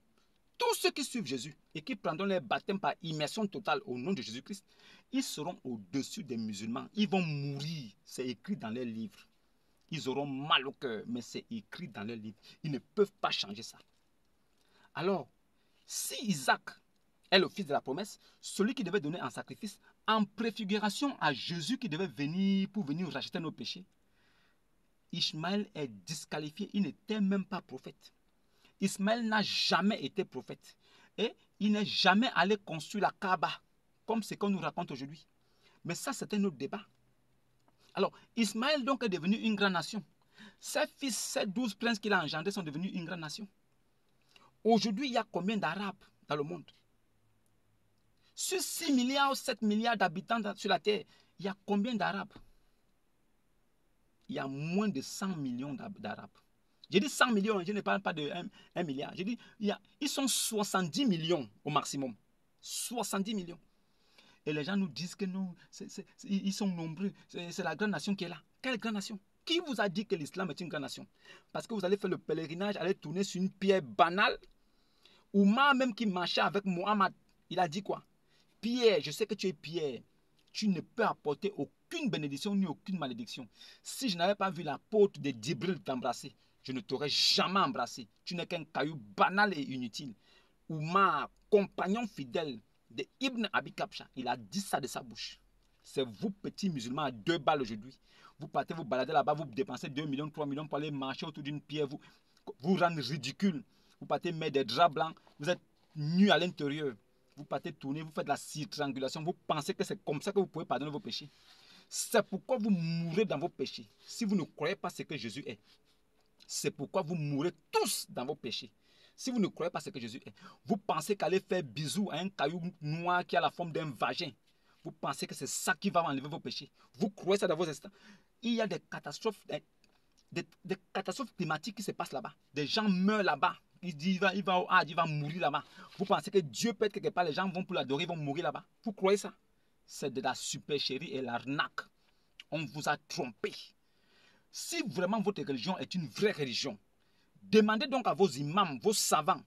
tous ceux qui suivent Jésus et qui prendront leur baptême par immersion totale au nom de Jésus-Christ, ils seront au-dessus des musulmans. Ils vont mourir. C'est écrit dans les livres. Ils auront mal au cœur, mais c'est écrit dans leur livre. Ils ne peuvent pas changer ça. Alors, si Isaac est le fils de la promesse, celui qui devait donner en sacrifice, en préfiguration à Jésus qui devait venir pour venir racheter nos péchés, Ishmaël est disqualifié. Il n'était même pas prophète. Ismaël n'a jamais été prophète. Et il n'est jamais allé construire la Kaaba, comme ce qu'on nous raconte aujourd'hui. Mais ça, c'est un autre débat. Alors, Ismaël donc est devenu une grande nation. Ses fils, ses 12 princes qu'il a engendrés sont devenus une grande nation. Aujourd'hui, il y a combien d'Arabes dans le monde? Sur 6 milliards ou 7 milliards d'habitants sur la terre, il y a combien d'Arabes? Il y a moins de 100 millions d'Arabes. J'ai dit 100 millions, je ne parle pas de 1 milliard. J'ai dit, ils sont 70 millions au maximum. 70 millions. Et les gens nous disent que non, ils sont nombreux. C'est la grande nation qui est là. Quelle grande nation? Qui vous a dit que l'islam est une grande nation? Parce que vous allez faire le pèlerinage, aller tourner sur une pierre banale. Oumar même qui marchait avec Mohammed, il a dit quoi? Pierre, je sais que tu es Pierre. Tu ne peux apporter aucune bénédiction ni aucune malédiction. Si je n'avais pas vu l'apôtre de Djibril t'embrasser, je ne t'aurais jamais embrassé. Tu n'es qu'un caillou banal et inutile. Oumar, compagnon fidèle de Ibn Abi Kapcha, il a dit ça de sa bouche. C'est vous, petits musulmans, à 2 balles aujourd'hui. Vous partez vous balader là-bas, vous dépensez 2 millions, 3 millions pour aller marcher autour d'une pierre, vous rendre ridicule. Vous partez mettre des draps blancs, vous êtes nus à l'intérieur. Vous partez tourner, vous faites la triangulation, vous pensez que c'est comme ça que vous pouvez pardonner vos péchés. C'est pourquoi vous mourrez dans vos péchés. Si vous ne croyez pas ce que Jésus est, c'est pourquoi vous mourrez tous dans vos péchés. Si vous ne croyez pas ce que Jésus est, vous pensez qu'aller faire bisou à un caillou noir qui a la forme d'un vagin, vous pensez que c'est ça qui va enlever vos péchés. Vous croyez ça dans vos instants. Il y a des catastrophes, des catastrophes climatiques qui se passent là-bas. Des gens meurent là-bas. Il dit il va au Hades, il va mourir là-bas. Vous pensez que Dieu peut être quelque part, les gens vont pour l'adorer, ils vont mourir là-bas. Vous croyez ça? C'est de la supercherie et l'arnaque. On vous a trompé. Si vraiment votre religion est une vraie religion, demandez donc à vos imams, vos savants,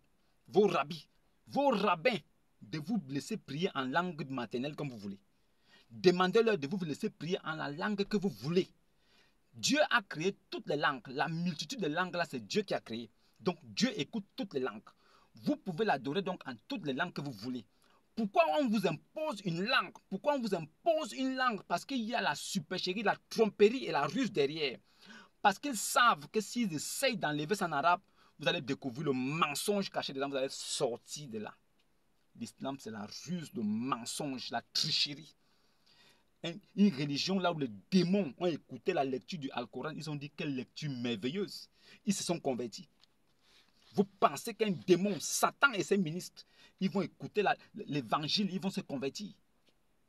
vos rabbis, vos rabbins de vous laisser prier en langue maternelle comme vous voulez. Demandez-leur de vous laisser prier en la langue que vous voulez. Dieu a créé toutes les langues. La multitude de langues là, c'est Dieu qui a créé. Donc Dieu écoute toutes les langues. Vous pouvez l'adorer donc en toutes les langues que vous voulez. Pourquoi on vous impose une langue? Pourquoi on vous impose une langue? Parce qu'il y a la supercherie, la tromperie et la ruse derrière. Parce qu'ils savent que s'ils essayent d'enlever ça en arabe, vous allez découvrir le mensonge caché dedans, vous allez sortir de là. L'islam, c'est la ruse, le mensonge, la tricherie. Une religion là où les démons ont écouté la lecture du Alcoran, ils ont dit quelle lecture merveilleuse. Ils se sont convertis. Vous pensez qu'un démon, Satan et ses ministres, ils vont écouter l'évangile, ils vont se convertir.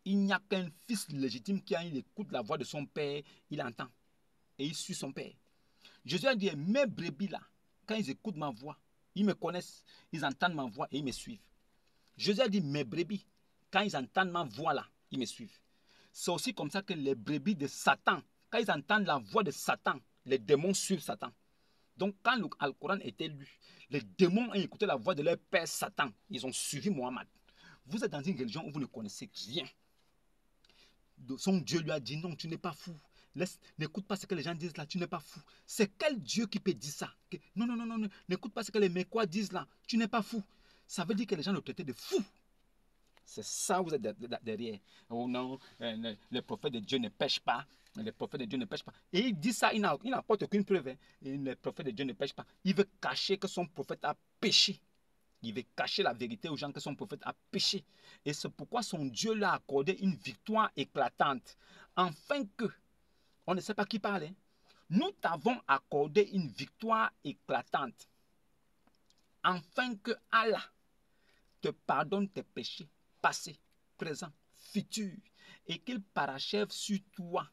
Il n'y a qu'un fils légitime qui, il écoute la voix de son père, il entend. Et il suit son père. Jésus a dit, mes brebis là, quand ils écoutent ma voix, ils me connaissent, ils entendent ma voix et ils me suivent. Jésus a dit, mes brebis, quand ils entendent ma voix là, ils me suivent. C'est aussi comme ça que les brebis de Satan, quand ils entendent la voix de Satan, les démons suivent Satan. Donc quand le Coran était lu, les démons ont écouté la voix de leur père Satan. Ils ont suivi Mohammed. Vous êtes dans une religion où vous ne connaissez rien. Son Dieu lui a dit, non, tu n'es pas fou. N'écoute pas ce que les gens disent là, tu n'es pas fou. C'est quel Dieu qui peut dire ça? Non, non, non, non, n'écoute pas ce que les Mécois disent là, tu n'es pas fou. Ça veut dire que les gens le traitaient de fou. C'est ça, vous êtes derrière. Oh non, les prophètes de Dieu ne pêchent pas. Les prophètes de Dieu ne pêchent pas. Et il dit ça, il n'apporte aucune preuve. Hein. Et les prophètes de Dieu ne pêchent pas. Il veut cacher que son prophète a péché. Il veut cacher la vérité aux gens que son prophète a péché. Et c'est pourquoi son Dieu lui a accordé une victoire éclatante. Afin que, on ne sait pas qui parle, hein, nous t'avons accordé une victoire éclatante. Afin que Allah te pardonne tes péchés passé, présent, futur, et qu'il parachève sur toi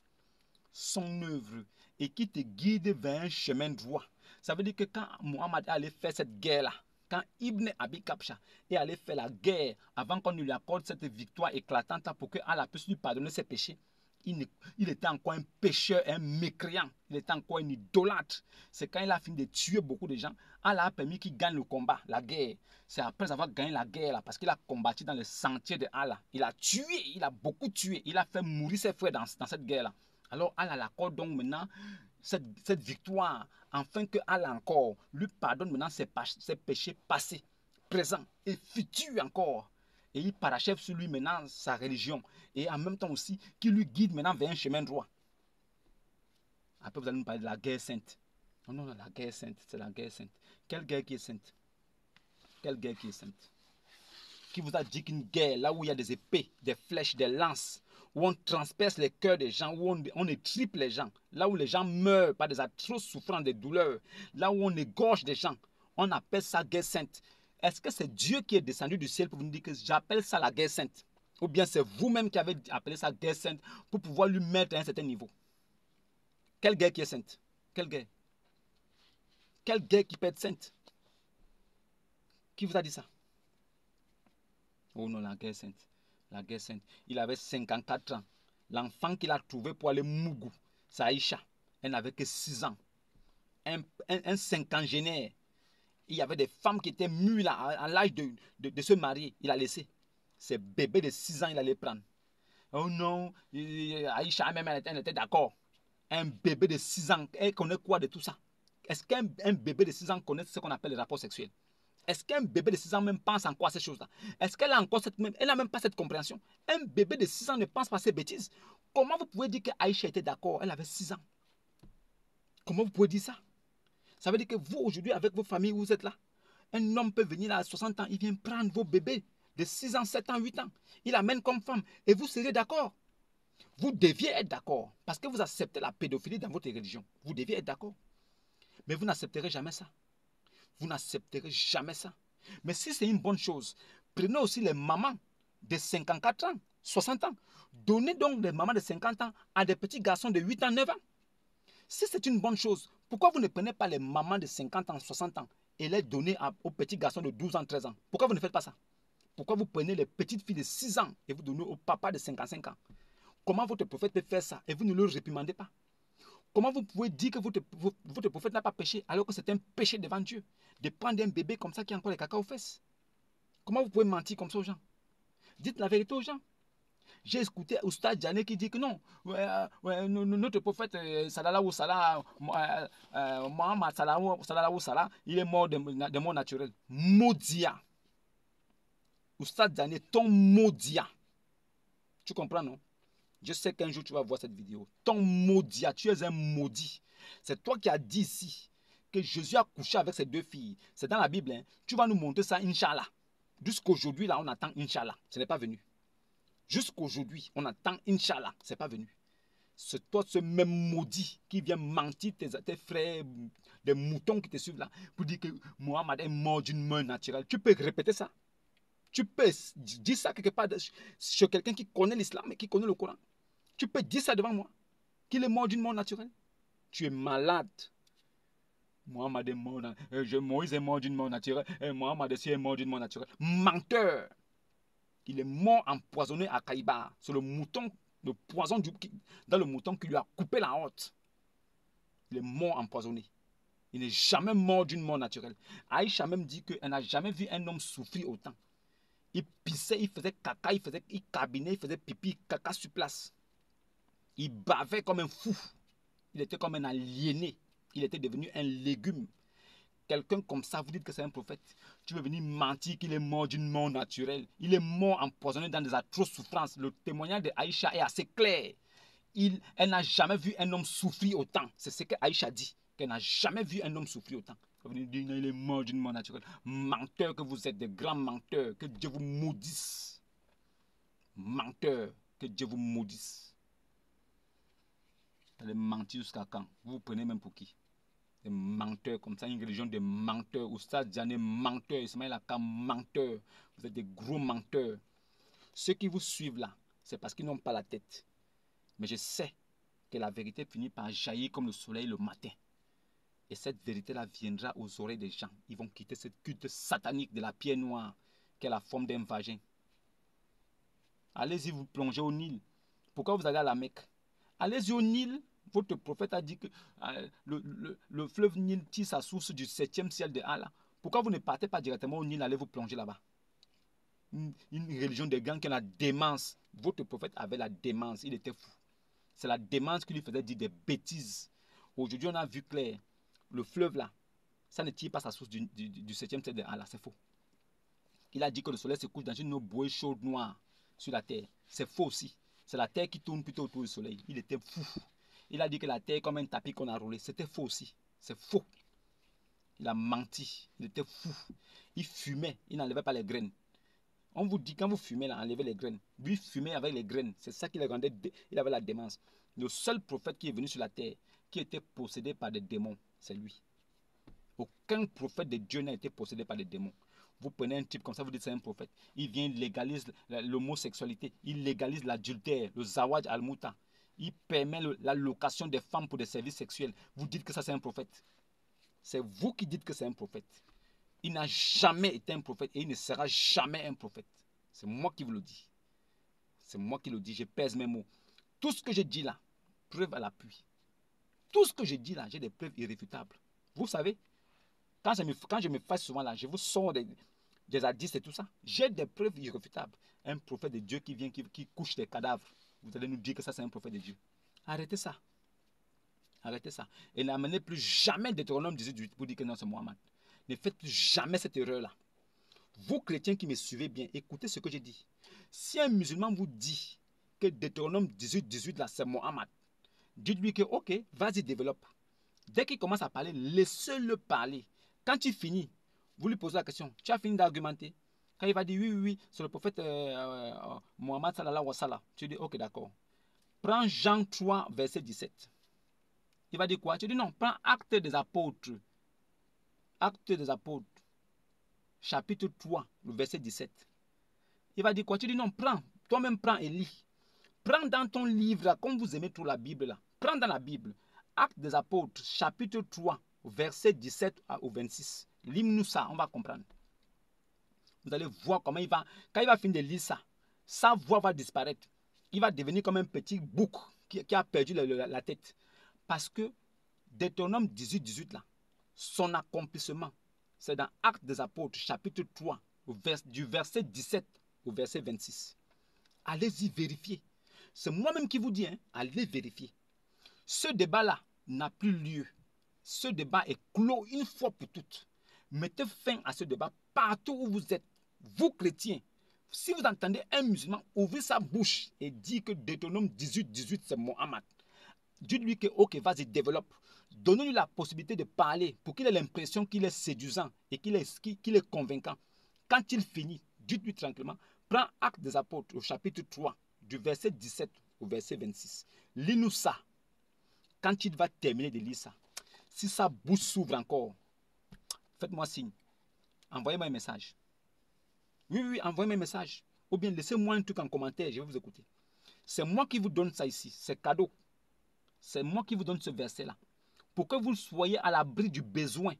son œuvre et qu'il te guide vers un chemin droit. Ça veut dire que quand Mohammed allait faire cette guerre-là, quand Ibn Abi Kabsha est allé faire la guerre avant qu'on ne lui accorde cette victoire éclatante pour que Allah puisse lui pardonner ses péchés, il était encore un pécheur, un mécréant, il était encore un idolâtre. C'est quand il a fini de tuer beaucoup de gens, Allah a permis qu'il gagne le combat, la guerre. C'est après avoir gagné la guerre, là, parce qu'il a combattu dans le sentier de Allah. Il a tué, il a beaucoup tué, il a fait mourir ses frères dans cette guerre-là. Alors Allah l'accorde donc maintenant cette victoire, afin que Allah encore lui pardonne maintenant ses péchés passés, présents et futurs encore. Et il parachève sur lui maintenant sa religion. Et en même temps aussi, qu'il lui guide maintenant vers un chemin droit. Après, vous allez nous parler de la guerre sainte. Non, non, la guerre sainte, c'est la guerre sainte. Quelle guerre qui est sainte? Quelle guerre qui est sainte? Qui vous a dit qu'une guerre, là où il y a des épées, des flèches, des lances, où on transperce les cœurs des gens, où on étripe les gens, là où les gens meurent par des atroces souffrances, des douleurs, là où on égorge des gens, on appelle ça guerre sainte. Est-ce que c'est Dieu qui est descendu du ciel pour vous dire que j'appelle ça la guerre sainte? Ou bien c'est vous-même qui avez appelé ça guerre sainte pour pouvoir lui mettre à un certain niveau? Quelle guerre qui est sainte? Quelle guerre? Quelle guerre qui peut être sainte? Qui vous a dit ça? Oh non, la guerre sainte. La guerre sainte. Il avait 54 ans. L'enfant qu'il a trouvé pour aller Mougou, c'est Aïcha. Elle n'avait que 6 ans. Un cinquangénaire. Il y avait des femmes qui étaient mûres à l'âge de se marier. Il a laissé. Ces bébés de 6 ans, il allait prendre. Oh non, Aïcha même, elle était d'accord. Un bébé de 6 ans, elle connaît quoi de tout ça? Est-ce qu'un bébé de 6 ans connaît ce qu'on appelle les rapports sexuels? Est-ce qu'un bébé de 6 ans même pense encore à ces choses-là? Est-ce qu'elle a encore elle n'a même pas cette compréhension? Un bébé de 6 ans ne pense pas à ces bêtises. Comment vous pouvez dire qu'Aïcha était d'accord? Elle avait 6 ans. Comment vous pouvez dire ça? Ça veut dire que vous, aujourd'hui, avec vos familles, vous êtes là. Un homme peut venir là à 60 ans, il vient prendre vos bébés de 6 ans, 7 ans, 8 ans. Il amène comme femme et vous serez d'accord. Vous deviez être d'accord. Parce que vous acceptez la pédophilie dans votre religion. Vous deviez être d'accord. Mais vous n'accepterez jamais ça. Vous n'accepterez jamais ça. Mais si c'est une bonne chose, prenez aussi les mamans de 54 ans, 60 ans. Donnez donc les mamans de 50 ans à des petits garçons de 8 ans, 9 ans. Si c'est une bonne chose, pourquoi vous ne prenez pas les mamans de 50 ans, 60 ans et les donnez aux petits garçons de 12 ans, 13 ans? Pourquoi vous ne faites pas ça? Pourquoi vous prenez les petites filles de 6 ans et vous donnez au papa de 55 ans? Comment votre prophète peut faire ça et vous ne le réprimandez pas? Comment vous pouvez dire que votre prophète n'a pas péché alors que c'est un péché devant Dieu de prendre un bébé comme ça qui a encore les caca aux fesses? Comment vous pouvez mentir comme ça aux gens? Dites la vérité aux gens. J'ai écouté Oustad Djane qui dit que non, notre prophète sallallahu salam, Mohammed sallallahu salam, il est mort de mort naturelle. Maudia. Oustad Djane, ton maudia. Tu comprends, non? Je sais qu'un jour tu vas voir cette vidéo. Ton maudia, tu es un maudit. C'est toi qui as dit ici que Jésus a couché avec ses deux filles. C'est dans la Bible. Hein. Tu vas nous montrer ça, Inch'Allah. Jusqu'aujourd'hui, là, on attend Inch'Allah. Ce n'est pas venu. Jusqu'aujourd'hui, on attend Inch'Allah. Ce n'est pas venu. C'est toi, ce même maudit qui vient mentir tes frères, des moutons qui te suivent là, pour dire que Mohammed est mort d'une mort naturelle. Tu peux répéter ça? Tu peux dire ça quelque part chez quelqu'un qui connaît l'islam et qui connaît le Coran? Tu peux dire ça devant moi? Qu'il est mort d'une mort naturelle? Tu es malade. Mohammed est mort, Moïse est mort d'une mort naturelle, Mohammed est mort d'une mort naturelle. Menteur. Il est mort empoisonné à Kaïba. C'est le mouton, le poison dans le mouton qui lui a coupé la haute. Il est mort empoisonné. Il n'est jamais mort d'une mort naturelle. Aïcha même dit qu'elle n'a jamais vu un homme souffrir autant. Il pissait, il faisait caca, il cabinait, il faisait pipi, caca sur place. Il bavait comme un fou. Il était comme un aliéné. Il était devenu un légume. Quelqu'un comme ça, vous dites que c'est un prophète. Tu veux venir mentir qu'il est mort d'une mort naturelle. Il est mort empoisonné dans des atroces souffrances. Le témoignage de Aïcha est assez clair. Elle n'a jamais vu un homme souffrir autant. C'est ce que Aïcha dit. Qu'elle n'a jamais vu un homme souffrir autant. Vous venez dire qu'il est mort d'une mort naturelle. Menteur que vous êtes, des grands menteurs. Que Dieu vous maudisse. Menteur, que Dieu vous maudisse. Vous allez mentir jusqu'à quand? Vous vous prenez même pour qui? Des menteurs comme ça, une religion de menteurs. Oustad Djane, menteur. Ismaël Aka, menteur. Vous êtes des gros menteurs. Ceux qui vous suivent là, c'est parce qu'ils n'ont pas la tête. Mais je sais que la vérité finit par jaillir comme le soleil le matin. Et cette vérité-là viendra aux oreilles des gens. Ils vont quitter cette culte satanique de la pierre noire, qui est la forme d'un vagin. Allez-y vous plongez au Nil. Pourquoi vous allez à la Mecque? Allez-y au Nil. Votre prophète a dit que le fleuve Nil tire sa source du 7e ciel de Allah. Pourquoi vous ne partez pas directement au Nil, allez vous plonger là-bas? Une religion de gants qui a la démence. Votre prophète avait la démence, il était fou. C'est la démence qui lui faisait dire des bêtises. Aujourd'hui, on a vu clair. Le fleuve là, ça ne tire pas sa source du 7e ciel de Allah, c'est faux. Il a dit que le soleil se couche dans une eau bouée chaude noire sur la terre. C'est faux aussi. C'est la terre qui tourne plutôt autour du soleil. Il était fou. Il a dit que la terre est comme un tapis qu'on a roulé. C'était faux aussi. C'est faux. Il a menti. Il était fou. Il fumait. Il n'enlevait pas les graines. On vous dit, quand vous fumez, là, enlevez les graines. Lui fumait avec les graines. C'est ça qui le rendait. Il avait la démence. Le seul prophète qui est venu sur la terre, qui était possédé par des démons, c'est lui. Aucun prophète de Dieu n'a été possédé par des démons. Vous prenez un type comme ça, vous dites c'est un prophète. Il vient, il légalise l'homosexualité. Il légalise l'adultère, le zawaj al-muta. Il permet la location des femmes pour des services sexuels. Vous dites que ça c'est un prophète. C'est vous qui dites que c'est un prophète. Il n'a jamais été un prophète et il ne sera jamais un prophète. C'est moi qui vous le dis. C'est moi qui le dis, je pèse mes mots. Tout ce que je dis là, preuve à l'appui. Tout ce que je dis là, j'ai des preuves irréfutables. Vous savez, quand je me fâche souvent là, je vous sors des hadiths et tout ça. J'ai des preuves irréfutables. Un prophète de Dieu qui vient, qui couche des cadavres. Vous allez nous dire que ça c'est un prophète de Dieu. Arrêtez ça. Arrêtez ça. Et n'amenez plus jamais Deutéronome 18 pour dire que non c'est Mohammed. Ne faites plus jamais cette erreur-là. Vous chrétiens qui me suivez bien, écoutez ce que je dis. Si un musulman vous dit que Deutéronome 18 là c'est Mohammed, dites-lui que ok, vas-y développe. Dès qu'il commence à parler, laissez-le parler. Quand il finit, vous lui posez la question, tu as fini d'argumenter? Quand il va dire oui, c'est le prophète Mohammed sallallahu alayhi wa sallam, tu dis ok d'accord. Prends Jean 3, verset 17. Il va dire quoi? Tu dis non, prends Actes des Apôtres. Actes des Apôtres, chapitre 3, le verset 17. Il va dire quoi? Tu dis non, prends, toi-même prends et lis. Prends dans ton livre, là, comme vous aimez trop la Bible, là. Prends dans la Bible. Actes des Apôtres, chapitre 3, verset 17 au 26. Lis-nous ça, on va comprendre. Vous allez voir comment il va, quand il va finir de lire ça, sa voix va disparaître. Il va devenir comme un petit bouc qui a perdu la tête. Parce que Deutéronome 18, 18 là, son accomplissement, c'est dans Actes des Apôtres, chapitre 3, du verset 17 au verset 26. Allez-y vérifier. C'est moi-même qui vous dis, hein, allez vérifier. Ce débat-là n'a plus lieu. Ce débat est clos une fois pour toutes. Mettez fin à ce débat partout où vous êtes. Vous chrétiens, si vous entendez un musulman ouvrir sa bouche et dire que Deutéronome 18, 18 c'est Mohammed, dites-lui que ok, vas-y, développe. Donnez-lui la possibilité de parler pour qu'il ait l'impression qu'il est séduisant et qu'il est convaincant. Quand il finit, dites-lui tranquillement, prends Actes des Apôtres au chapitre 3, du verset 17 au verset 26. Lis-nous ça. Quand il va terminer de lire ça, si sa bouche s'ouvre encore, faites-moi signe. Envoyez-moi un message. Oui, oui, envoyez-moi un message. Ou bien laissez-moi un truc en commentaire, je vais vous écouter. C'est moi qui vous donne ça ici, c'est cadeau. C'est moi qui vous donne ce verset-là. Pour que vous soyez à l'abri du besoin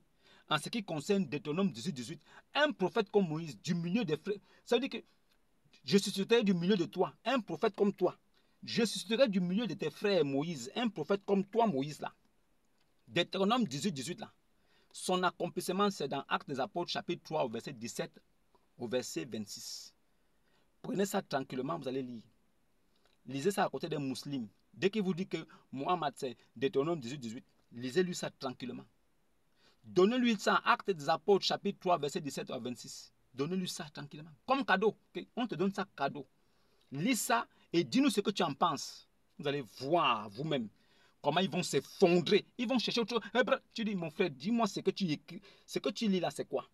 en ce qui concerne Deutéronome 18, 18. Un prophète comme Moïse, du milieu des frères, ça veut dire que je susciterai du milieu de toi un prophète comme toi. Je susciterai du milieu de tes frères Moïse, un prophète comme toi Moïse là. Deutéronome 18, 18 là. Son accomplissement c'est dans Actes des Apôtres chapitre 3 au verset 17 au verset 26. Prenez ça tranquillement, vous allez lire. Lisez ça à côté d'un musulman. Dès qu'il vous dit que Mohammed c'est Deutéronome 18, 18, lisez-lui ça tranquillement. Donnez-lui ça, Actes des Apôtres, chapitre 3, verset 17 à 26. Donnez-lui ça tranquillement. Comme cadeau. On te donne ça cadeau. Lis ça et dis-nous ce que tu en penses. Vous allez voir vous-même comment ils vont s'effondrer. Ils vont chercher autre chose. Tu dis, mon frère, dis-moi ce que tu écris. Ce que tu lis là, c'est quoi?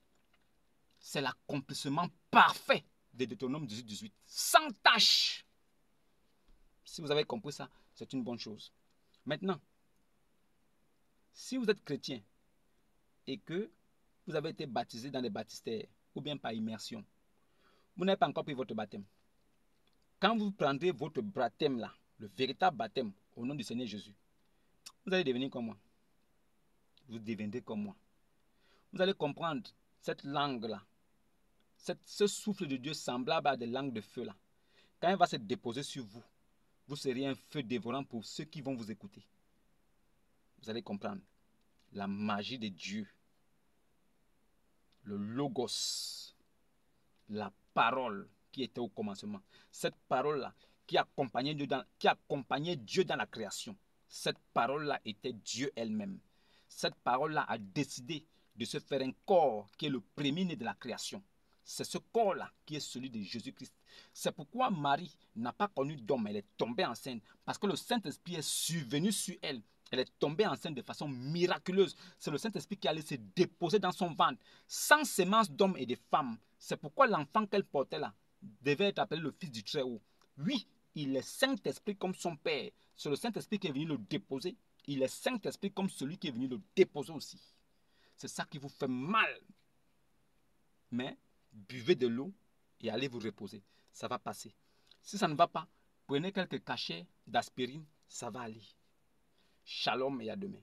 C'est l'accomplissement parfait de Deutéronome 18, 18. Sans tâche. Si vous avez compris ça, c'est une bonne chose. Maintenant, si vous êtes chrétien et que vous avez été baptisé dans les baptistères ou bien par immersion, vous n'avez pas encore pris votre baptême. Quand vous prendrez votre baptême là, le véritable baptême au nom du Seigneur Jésus, vous allez devenir comme moi. Vous deviendrez comme moi. Vous allez comprendre cette langue là, ce souffle de Dieu semblable à des langues de feu là. Quand il va se déposer sur vous, vous serez un feu dévorant pour ceux qui vont vous écouter. Vous allez comprendre la magie de Dieu, le logos, la parole qui était au commencement. Cette parole-là qui accompagnait Dieu dans la création. Cette parole-là était Dieu elle-même. Cette parole-là a décidé de se faire un corps qui est le premier-né de la création. C'est ce corps-là qui est celui de Jésus-Christ. C'est pourquoi Marie n'a pas connu d'homme. Elle est tombée enceinte parce que le Saint-Esprit est survenu sur elle. Elle est tombée enceinte de façon miraculeuse. C'est le Saint-Esprit qui allait se déposer dans son ventre, sans sémence d'hommes et de femmes. C'est pourquoi l'enfant qu'elle portait là devait être appelé le Fils du Très-Haut. Oui, il est Saint-Esprit comme son Père. C'est le Saint-Esprit qui est venu le déposer. Il est Saint-Esprit comme celui qui est venu le déposer aussi. C'est ça qui vous fait mal. Mais buvez de l'eau et allez vous reposer. Ça va passer. Si ça ne va pas, prenez quelques cachets d'aspirine, ça va aller. Shalom et à demain.